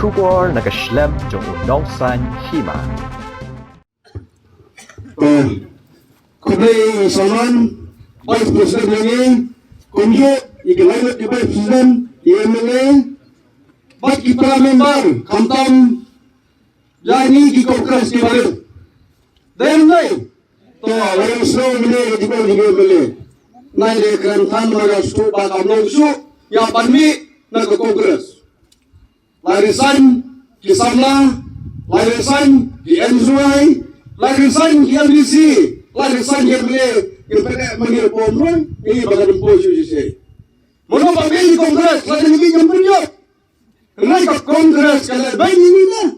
Kubor nakaslem jong unongsan hima. Kuday Salman, Vice President ini, kunjung ikilamat di Vice President, IMLA, bat kita member, kantam, jadi di Kongres di Bali. Dan lain, to orang slow ini di Bali IMLA. Nai de kerantan mereka stu bakal nongsu, yang panmi nak ke Kongres. Larisan di Samla, larisan di Enzuai, larisan di LDC, larisan di MLA, yang mereka mengira pomroy, ini bagai posisi sih. Mana bagi Kongres, lagi ini yang berjaya. Kenapa Kongres kalau baik ini lah?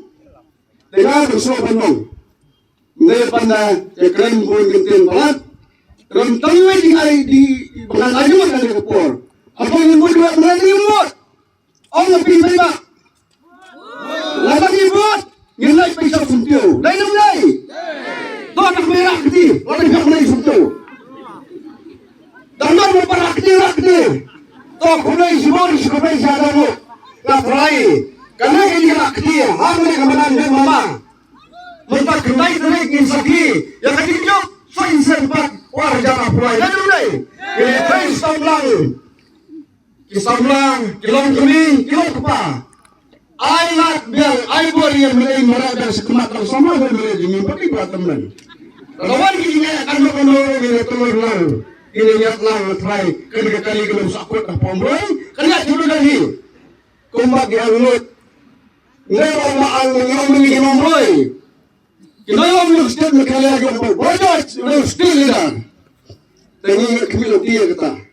Dengar usul penuh. Mereka pandai ekran pun genting balat. Rentang di bukan lagi makan di kepor. Apa yang buat berani buat? Allah pilih tak? Lagi buat, nilai pesa suntiu. Lain mulai. Tuh anak merah kecil, lain yang mulai suntiu. Damar berperak kecil. Tuh mulai semua mulai siapa lu? Nggak mulai. Karena ini anak kecil, hamil kemenangan dan mama. Mentak kenai terik insaki, yang kecil jauh, soin sempat warga mulai. Lain mulai. Ini pes Kisamblang, kilong kami, kilong kepa. Ayat biar aibor yang mulai merada sekemat bersama dan mulai dimimpi berteman. Lawan ini akan mengenai ini telur lang. Ini niat lang try kali belum sakut apa omroy. Kena dulu lagi. Kumbak yang lut. Nero maang yang mengi omroy. Kinoyom lu setiap kali lagi omroy. Bojot lu still dah. Tengi kemilo dia kata.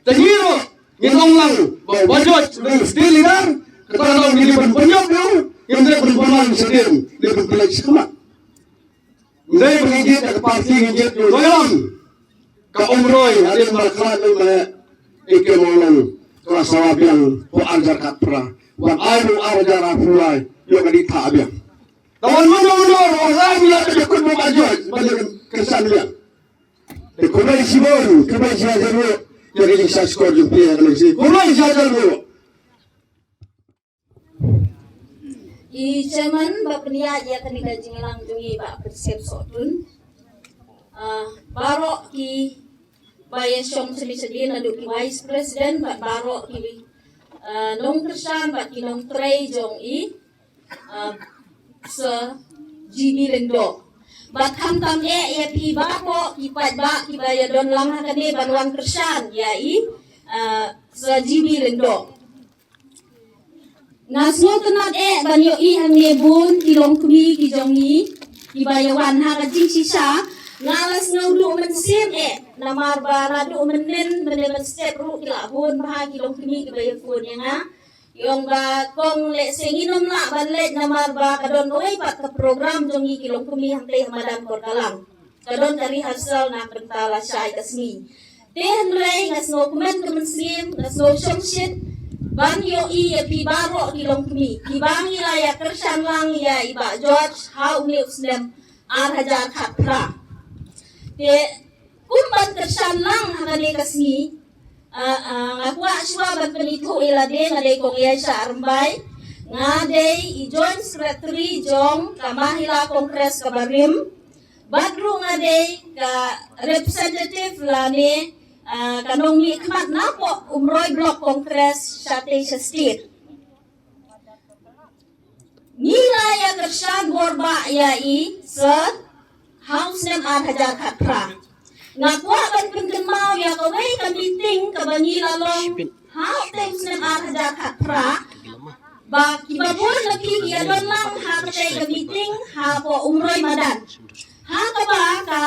Tengiro nginong lang. Bojot lu still dah. Kata orang ini berpenyok dia, yang dia berpenyok sendiri, dia berpenyok sama. Dia berhijit ke parti hijit dulu, doang. Ke Omroy, ada yang mereka lima ikan malam, kelas sawabiang, ajar kapra, buat ajar afulai, yang di tabiang. Tawan mundur, orang yang ada kun memajut, banyak kesan dia. Kulai sibor, kulai saja dulu, jadi saya skor jumpa dengan si, kulai saja dulu. I Chairman Bapnia ya kan dikajing lang jungi Pak Persep Sotun. Baro ki Bayan Syong sedi-sedi nadu ki Vice President baro ki Nong Kersan bat ki Nong Trey Jong I se GB Lendo. Bat hantam ya pi bako ki pat ba ki Bayan Don Lang hakane Banwang Kersan ya I se GB Lendo. Ngasno tenat banyo I hang nebun kilong kumi kijongi ibayawan hakajing sisa ngalas ngaudu mensim namar baradu menen step ru kilabun bah kilong kumi ibayafun yang yung ba kong le senginom la banlet namar ba kadon oy pat ke program jongi kilong kumi hang teh madan korkalang kadon dari hasil na pentala syai kasmi teh nlay ngasno kumen kemensim ngasno shomshit Banyo I pi baro kilong kumi kibangi laya kersan lang ya iba George how news them hajar khatra te kumban kersan lang hangane kasmi ngakwa shwa ban penito ilade ngade kong ya sa armbay ngade I joint secretary jong kamahila kongres kabarim badru ngade ka representative lane kanong ni kmat na po Umroy Block Congress sa State. Nila ya kersan borba ya I sa house nem hajar khatra. Ngakwa ban pengkemau ya kawai ka meeting ka banila long house nem hajar khatra. Ba kibabon lagi ya don lang ha ka meeting ha po Umroy Madan. Ha ka ba ka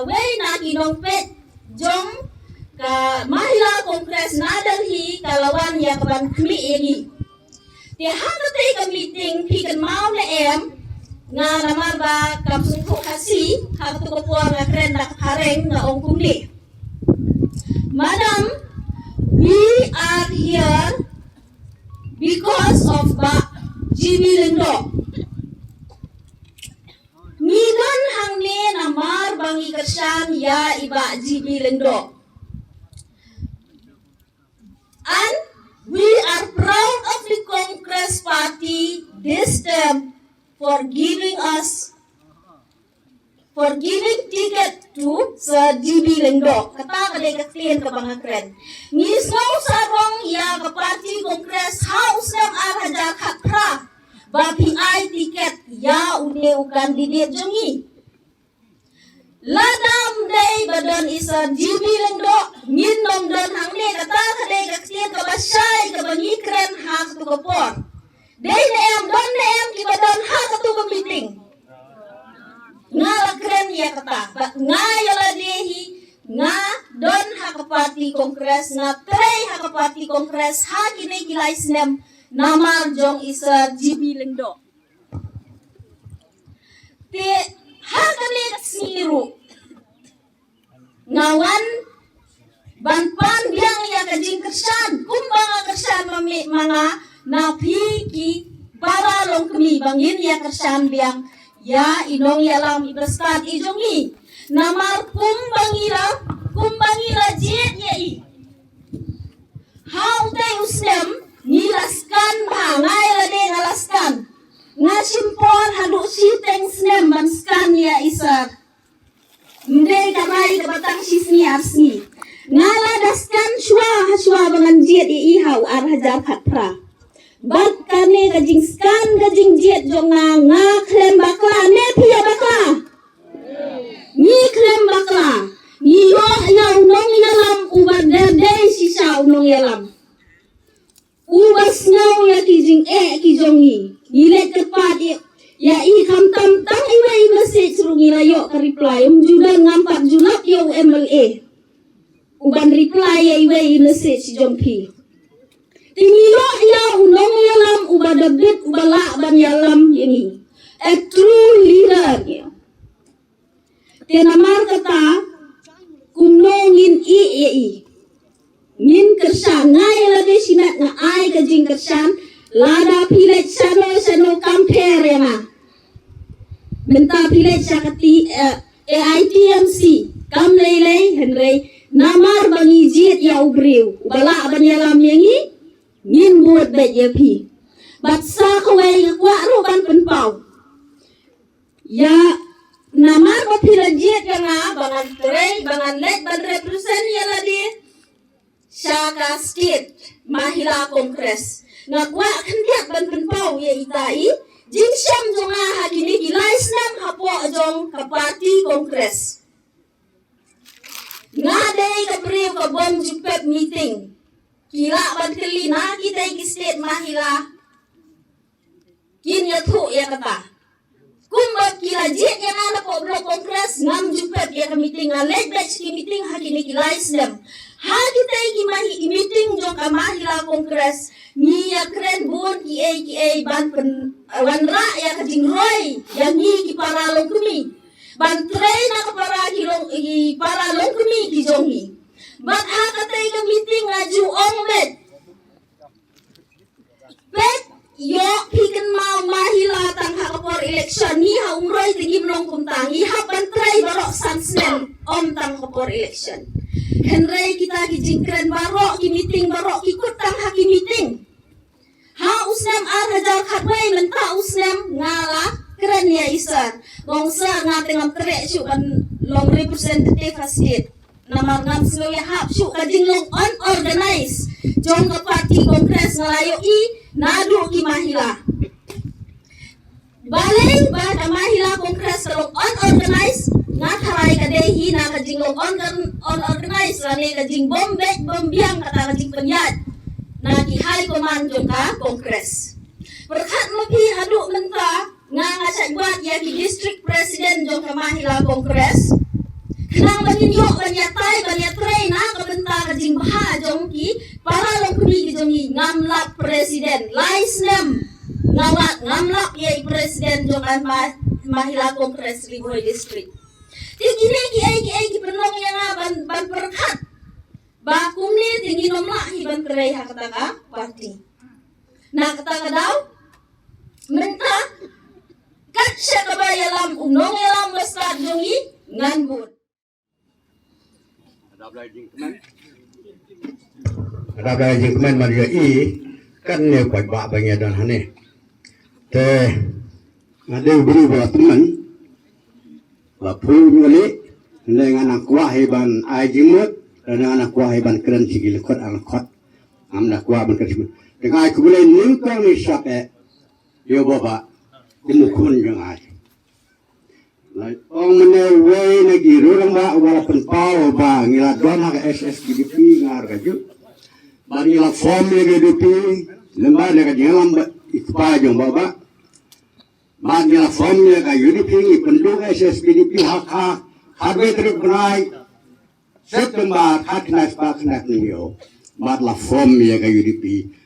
way na kinong pet jong ka mahila kongres nadalhi kalawan ya kaban kmi ini ti hakate ka meeting pikan mau na nga namar ba kapsuko kasi hakto ko po nga kren na kareng na ongkumi. Madam, we are here because of GB Lindo. Nidon hangne namar bangi kersan ya iba GB Lindo. And we are proud of the Congress Party for giving ticket to Sir GB Lengdok. Kata kadai ka clean ka bang kren. Ngis ngau sarong ya ka party Congress House nam arhaja khatra. Ba PI tiket ya ude candidate jongi. Ladam day badan isa GB Lengdok. Ngin nom don hang ne kata kadai ka clean ka basay ka bangi kren hak tu ka por. Day na em don na em ki badan hak tu ka meeting. Nga keren ya kata, nga yala dehi, nga don hakapati kongres, nga trey hakapati kongres, ha kini kilay sinem, namar jong isa GB Lengdok. Te ha kani smiru, ngawan banpan biang ya kajing kersan, kumbang kersan mga napi ki para long kemi bangin ya kersan biang. Ya inong yalam ibastan ijongi namar kumbangila jet yai how te usnem nilaskan ba ngai lade ngalaskan ngasimpor hadu siteng snem banskan ya isar ndai kamai kabatang sisni arsni ngaladaskan shwa bangan jet hau arhajar khatra bat kane gajing skan gajing jet jonga nga klem bakla ne pia bakla ni klem bakla ni yo ya unong yalam ubar derdei sisa unong yalam ubas ngau ya kijing kijongi ile tepat ya i kam tam tang iwe message rungi layo ka reply juda ngampat junap yo MLA uban reply ya iwe message jongpi Tinilo ya unong yalam ubadabit ubala ban yalam ini. A true leader ya. Tenamar kata kunongin i. Ngin kersan ngai lade sinat nga ai kajing kersan lada pilet sano compare ya nga. Benta pilet sakati AITMC kam lelei henrei namar bangi jit ya ubriu ubala ban yalam yangi ngin buat bet ya pi bat sa kawai ngakwa roban penpau ya namar ba pilajit ya nga bangan trey bangan let ban represent ya ladi Shaka State Mahila Congress ngakwa kandiat ban penpau ya itai jing syam jonga hakini gilais nam hapo jong kapati Congress ngadai kapriu ka bom jupep meeting kila banteli na kita ki state Mahila kin ya thu ya kata kumba kila jet yang ana po blok kongres ngam jupet ya meeting alek batch ki meeting hakini ki license ha kita ki mahi meeting jong ka Mahila kongres ni ya kren bon ki ban pen wanra ya ka jingroy yang ni ki para long kumi ban train na ka para ki long para long kumi ki jongi Bat ha katay ka meeting nga juong met. Bet yo pikan mau Mahila tang hakapor election ni ha umroy tigim long kuntang i ha pantray barok sansnem om tang hakapor election. Henry kita kijingkren barok ki meeting barok ikut tang haki meeting. Ha usnem arhajar khatway menta usnem ngala keren ya isar. Gongsa nga tengam trek syuk kan long representative state. Namar ngam slow ya hap syuk kajing long unorganized jong ke parti kongres ngalayo i nadu ki Mahila baleng ba ka Mahila kongres long unorganized ngataray kadehi na kajing long unorganized rani kajing bombiang kata kajing penyat na ki high command jong ka kongres berkat mapi haduk menta nga buat ya ki district president jong ka Mahila kongres Kenang baninyo banyatay na kabenta kajing baha jong ki para long kuni ki jongi ngamlap presiden laisnem ngamlap ya presiden jong an Mahila Kongres Liboy district. Tigini ki penong yang ban perkat ba kumni tinggi nomla hi ban kerai hakataka parti. Na kataka daw menta katsya kabayalam unong yalam bastad jongi nganbut. Ada belajar kemen Maria kan ne kuat bak banyak dan hane. Te ada beri buat teman wa phu ngale dengan anak kuah heban ajimut dengan anak kuah heban keren sigil kot anak kot amna kuah ban keren dengan aku boleh ningkang ni sape yo baba kumukun jang ai lai ong mene wei lagi rurang ba wala pen pau ba ngila don ha SSGDP ngar gaju bari la form ni GDP lemba ne ka jelam ba ikpa jong baba bagi la form ni ka UDP ni penduk SSGDP hak harga teruk berai September hak nas pak nak niyo mat la form ni ka UDP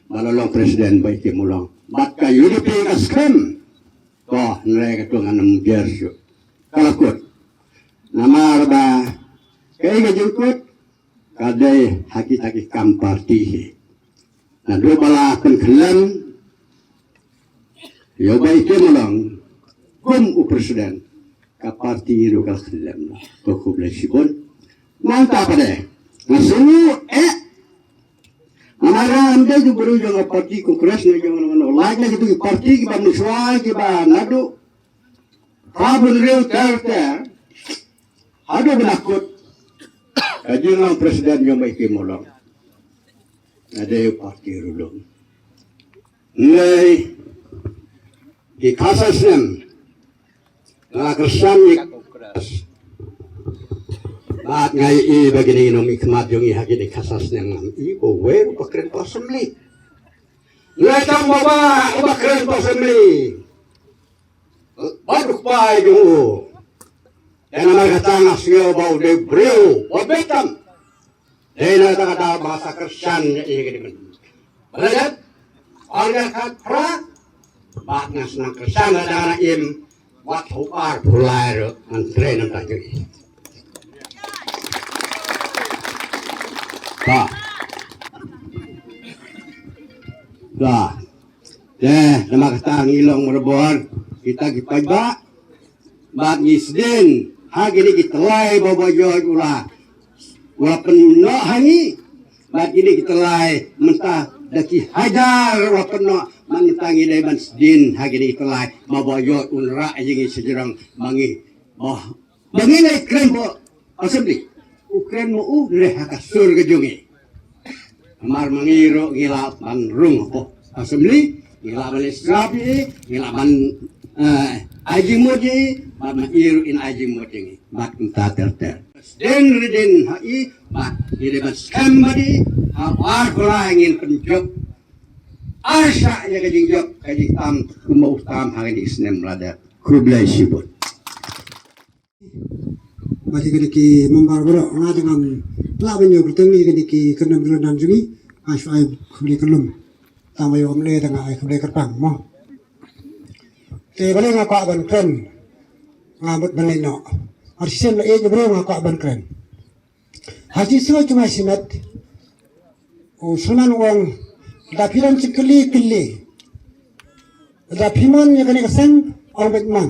malalong presiden baik mulang mat ka UDP ka scam toh nere ka tungan nambiar syu kalakut nama arba kay ka jengkut kadai haki kam parti na do bala pen kelam yo baik mulang kum u presiden ka parti ro ka kelam to ko blesibon manta pada ngasunu Amara anda juga baru jangan parti kongres ni jangan mana lagi gitu parti kita musyawarah kita nado kabel real ter ada benakut kajian presiden yang baik molong ada parti rulung nilai di kasasem ngakersan ni kongres baat ngai begini nomi kemat jongi hagi di kasas nang i ko we pakren assembly ngatang baba pakren assembly baduk pai jo dan nama kata asio bau de breu obetam dena kata bahasa kersan i gini belajar organ katra baat ngas nang kersan ada im wat hupar pulai antre nang tajui Dah, nama kata ngilong merebor kita ba, bak ngisdin, hagi ni kita lay bawa joy ulah penuh hangi, bak ini kita lay mentah daki hajar ulah penuh mentangi dari bansdin, hagi ni kita lay bawa joy unra jingi sejarang mangi, bangi ni keren bo assembly. Ukren mo hakasur kejungi. Amar mangiro gilapan rung po assembly gilapan israpi gilapan ajimudi mangiro in ajimudi mak tater den redin hai mak gilapan skambadi hawar kulangin penjok asa ya kajing jok kajing tam kumau tam hari di senem lada kublai sibut masih kediki membara ngah dengan lawan yo bertemu kediki kena berenang jungi asai kubli kelum tambah yo amle tengah ai kubli kerpang mo balik ngakak ban kren ngamut balik no arsen le je bro ngakak ban kren haji semua cuma simat usulan uang dapiran sekali dapiman ya kena kesan orang betman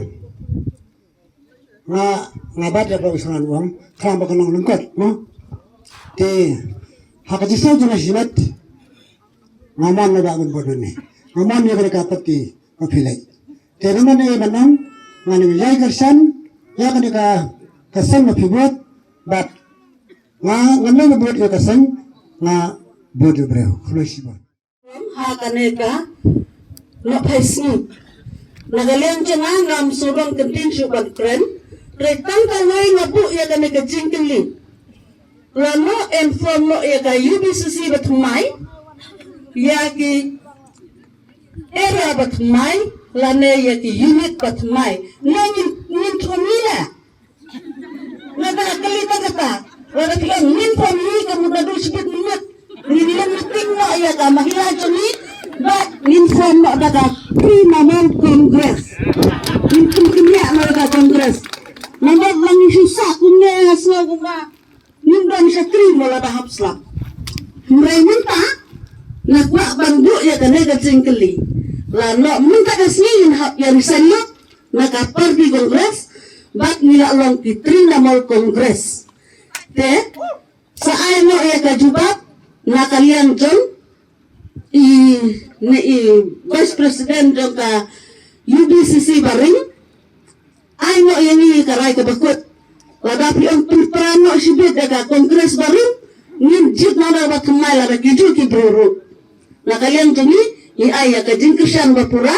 ngabat ya usulan uang kelam bakenong lengkot no te hakaji sau juna silat ngaman na dapat bodoh ni ngaman ya mereka peti kapilai te naman ni manang ngani wilai kersan ya kaneka kesan mapibuat bat ngana mabuat ya kesan nga bodoh breu flashibon hakaneka no paisni nagalian jangan ngam surong kenting syubat kren retang kawai ngabu ya kaneka jingkeli lano inform no ya ka UBCC batmai ya ki era batmai lane ya ki unit batmai nin thomila nada kalita kata wala ki nin thomi kamuda do sibit minat nilan meeting no ya ka mahila joni but nin form no daga pre-namal congress nin kimya no daga congress nampak lang susah kunya aswa kuma Nindang syakri mula tahap selap. Murai minta nak buat banduk ya kena kecingkeli. Lalu minta kesini yang sayuk nak pergi kongres, bak nilak long kitri namal kongres. Te saai no ya kajubat nak kalian jom vice president jom ka UBCC baring Ay no yang ini karai kebakut. Ladapi ang prano sibit daga kongres baru. Ngin jit nada ba kemai lada kijul ki bruru. Na kalian tungi i ay ka jingkishan bapura.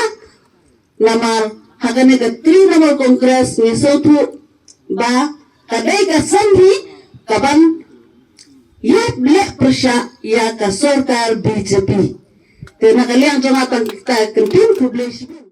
Lamar hagane ka tri namal kongres ni sautu ba kadai ka sandhi kaban ya blek persya ya ka sorkar BJP. Tena kalian jonatan kita kentin publish.